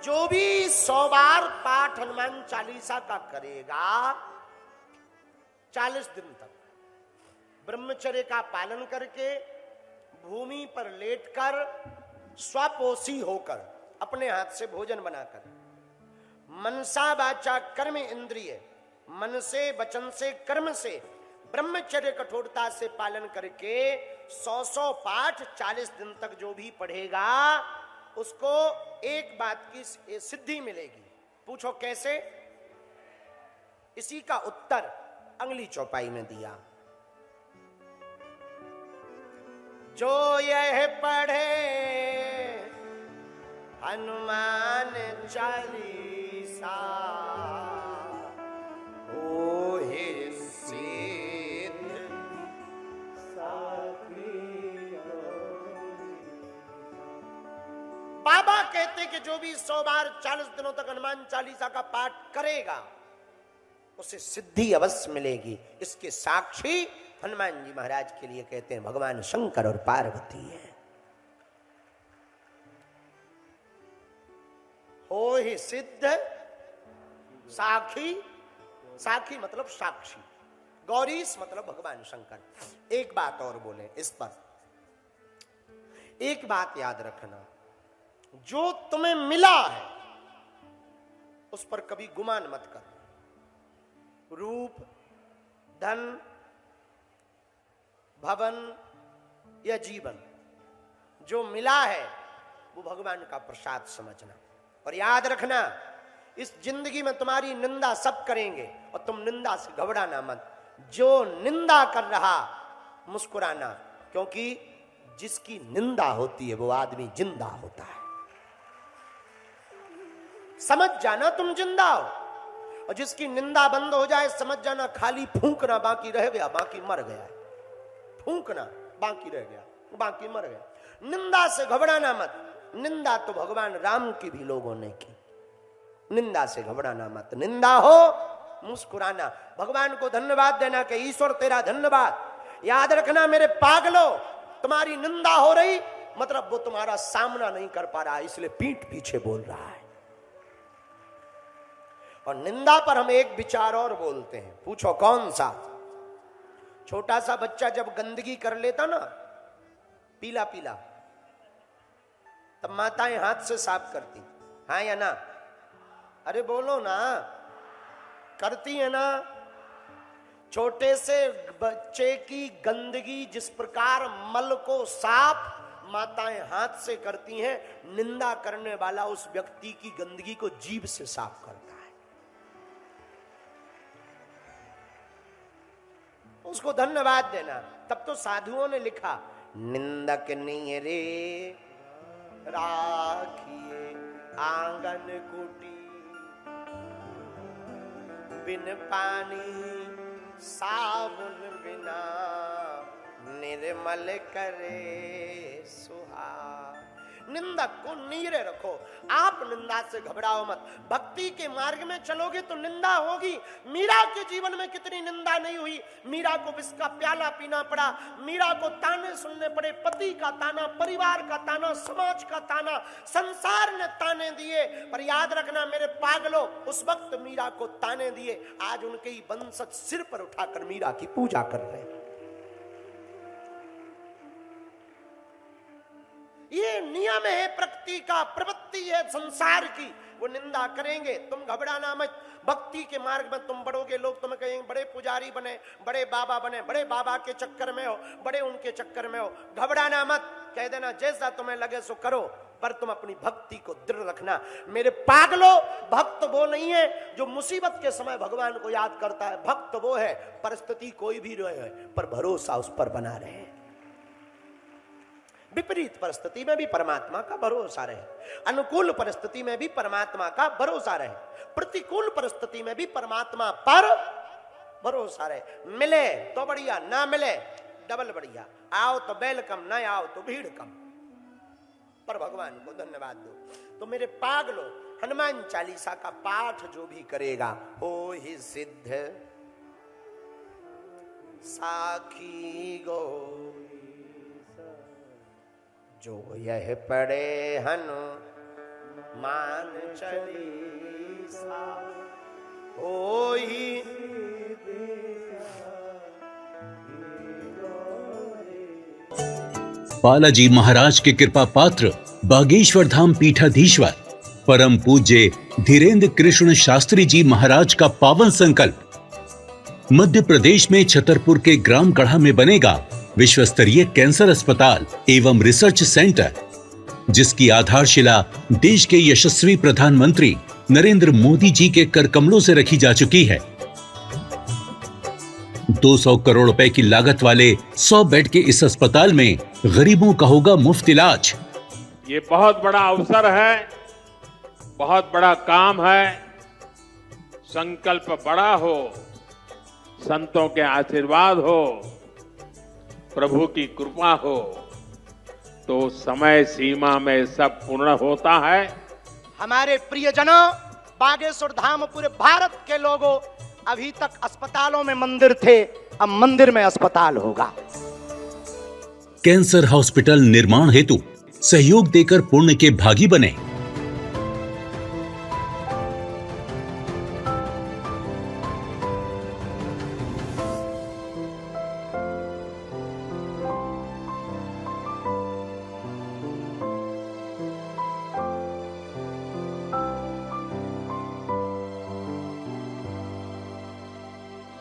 जो भी 100 बार पाठ हनुमान चालीसा का करेगा 40 दिन तक ब्रह्मचर्य का पालन करके भूमि पर लेटकर स्वपोषी होकर अपने हाथ से भोजन बनाकर मनसा वाचा कर्म इंद्रिय मन से वचन से कर्म से ब्रह्मचर्य कठोरता से पालन करके 100 पाठ 40 दिन तक जो भी पढ़ेगा उसको एक बात की सिद्धि मिलेगी। पूछो कैसे? इसी का उत्तर अगली चौपाई में दिया। जो यह पढ़े हनुमान चालीसा होए सिद्ध बाबा कहते कि जो भी 100 बार 40 दिनों तक हनुमान चालीसा का पाठ करेगा उसे सिद्धि अवश्य मिलेगी। इसके साक्षी हनुमान जी महाराज के लिए कहते हैं भगवान शंकर और पार्वती है। हो ही सिद्ध साखी, साखी मतलब साक्षी, गौरीश मतलब भगवान शंकर। एक बात और बोले इस पर, एक बात याद रखना, जो तुम्हें मिला है उस पर कभी गुमान मत कर। रूप, धन, भवन या जीवन जो मिला है वो भगवान का प्रसाद समझना। और याद रखना इस जिंदगी में तुम्हारी निंदा सब करेंगे और तुम निंदा से घबराना मत। जो निंदा कर रहा मुस्कुराना, क्योंकि जिसकी निंदा होती है वो आदमी जिंदा होता है। समझ जाना तुम जिंदा हो, और जिसकी निंदा बंद हो जाए समझ जाना खाली फूंकना बाकी रह गया, बाकी मर गया। फूंकना बाकी रह गया, बाकी मर गया। निंदा से घबराना मत। निंदा तो भगवान राम की भी लोगों ने की। निंदा से घबराना मत। निंदा हो मुस्कुराना, भगवान को धन्यवाद देना कि ईश्वर तेरा धन्यवाद। याद रखना मेरे पागलो, तुम्हारी निंदा हो रही मतलब वो तुम्हारा सामना नहीं कर पा रहा, इसलिए पीठ पीछे बोल रहा है। और निंदा पर हम एक विचार और बोलते हैं। पूछो कौन सा? छोटा सा बच्चा जब गंदगी कर लेता ना, पीला पीला, तब माताएं हाथ से साफ करती, हाँ या ना? अरे बोलो ना, करती है ना? छोटे से बच्चे की गंदगी जिस प्रकार मल को साफ माताएं हाथ से करती हैं, निंदा करने वाला उस व्यक्ति की गंदगी को जीभ से साफ करता है। उसको धन्यवाद देना। तब तो साधुओं ने लिखा, निंदक नीरे राखिए आंगन कुटी, बिन पानी साबुन बिना निर्मल करे सुहाग। निंदक को नीरे रखो, आप निंदा से घबराओ मत। भक्ति के मार्ग में चलोगे तो निंदा होगी। मीरा के जीवन में कितनी निंदा नहीं हुई। मीरा को विष का प्याला पीना पड़ा, मीरा को ताने सुनने पड़े, पति का ताना, परिवार का ताना, समाज का ताना, संसार ने ताने दिए। पर याद रखना मेरे पागलो, उस वक्त मीरा को ताने दिए, आज उनके ही वंशज सिर पर उठाकर मीरा की पूजा कर रहे हैं। ये नियम है प्रकृति का, प्रवृत्ति है संसार की। वो निंदा करेंगे, तुम घबराना मत। भक्ति के मार्ग में तुम बढ़ोगे, लोग तुम्हें कहेंगे बड़े पुजारी बने, बड़े बाबा बने, बड़े बाबा के चक्कर में हो, बड़े उनके चक्कर में हो। घबराना मत, कह देना जैसा तुम्हें लगे सो करो, पर तुम अपनी भक्ति को दृढ़ रखना। मेरे पागलो, भक्त वो नहीं है जो मुसीबत के समय भगवान को याद करता है। भक्त वो है परिस्थिति कोई भी रहे पर भरोसा उस पर बना रहे। विपरीत परिस्थिति में भी परमात्मा का भरोसा रहे, अनुकूल परिस्थिति में भी परमात्मा का भरोसा रहे, प्रतिकूल परिस्थिति में भी परमात्मा पर भरोसा रहे। मिले तो बढ़िया, ना मिले डबल बढ़िया। आओ तो बैल कम, ना आओ तो भीड़ कम, पर भगवान को धन्यवाद दो। तो मेरे पागलो, हनुमान चालीसा का पाठ जो भी करेगा हो ही सिद्ध साखी गो, जो यह पढ़े हनु मान चालीसा होई। बालाजी महाराज के कृपा पात्र बागेश्वर धाम पीठाधीश्वर परम पूज्य धीरेन्द्र कृष्ण शास्त्री जी महाराज का पावन संकल्प। मध्य प्रदेश में छतरपुर के ग्राम गढ़ा में बनेगा विश्व स्तरीय कैंसर अस्पताल एवं रिसर्च सेंटर, जिसकी आधारशिला देश के यशस्वी प्रधानमंत्री नरेंद्र मोदी जी के कर कमलों से रखी जा चुकी है। 200 करोड़ रुपए की लागत वाले 100 बेड के इस अस्पताल में गरीबों का होगा मुफ्त इलाज। ये बहुत बड़ा अवसर है, बहुत बड़ा काम है। संकल्प बड़ा हो, संतों के आशीर्वाद हो, प्रभु की कृपा हो, तो समय सीमा में सब पूर्ण होता है। हमारे प्रियजनों, बागेश्वर धाम पूरे भारत के लोगों, अभी तक अस्पतालों में मंदिर थे, अब मंदिर में अस्पताल होगा। कैंसर हॉस्पिटल निर्माण हेतु सहयोग देकर पुण्य के भागी बने।